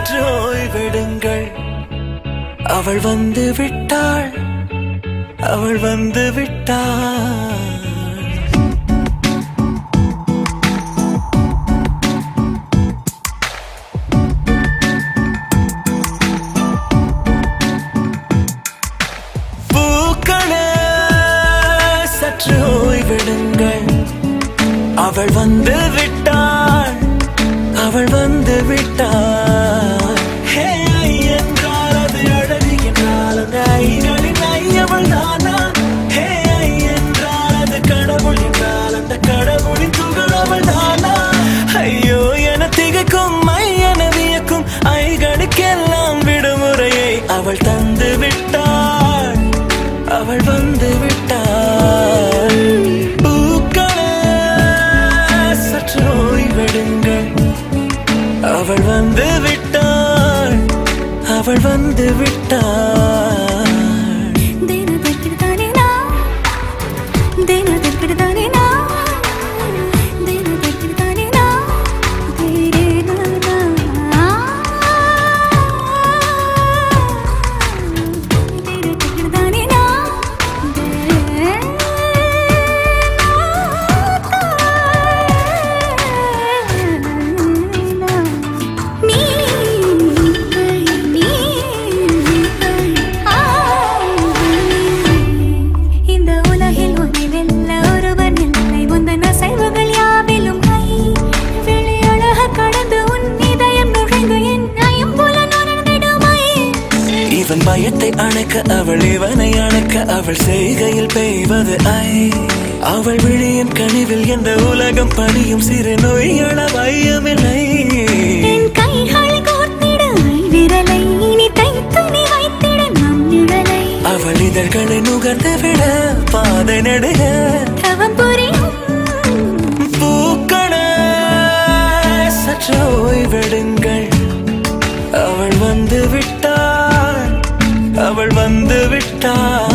சற்று ஓய்வெடுங்கள் அவள் வந்து விட்டாள் அவள் வந்து விட்டாள் பூக்களே சற்று ஓய்வெடுங்கள் அவள் வந்து விட்டாள் அவள் வந்து விட்டாள் என்றால் அது அழகு என்றால் அந்த ஐகளின் ஐயவள் தானா என்றால் அது கடவுள் என்றால் அந்த கடவுளின் துகள் அவள் தானா ஐயோ என திகைக்கும் என வியக்கும் ஐகளுக்கெல்லாம் விடுமுறையை அவள் தந்து விட்டாள் அவள் வந்து விட்டாள் பூக்களே சற்று ஓய்வெடுங்கள் அவள் வந்து விட்டாள் அவள் வந்து விட்டாள் இவன் பயத்தை அணைக்க அவள் இவனை அணைக்க அவள் செய்கையில் பெய்வது ஐ அவள் விழியின் கனிவில் எந்த உலகம் பணியும் சிறு நோய்கள வையமில்லை என் கைகளை கோர்த்திட விரலை இனி தைத்து நீ வைத்திட நம் நிழலை அவள் இதழ்களை நுகர்ந்து விட பாதை நடுக தவம் புரியும் பூக்களே சற்று ஓய்வெடுங்கள் அவள் வந்து விட்டாள் அவள் வந்து விட்டாள்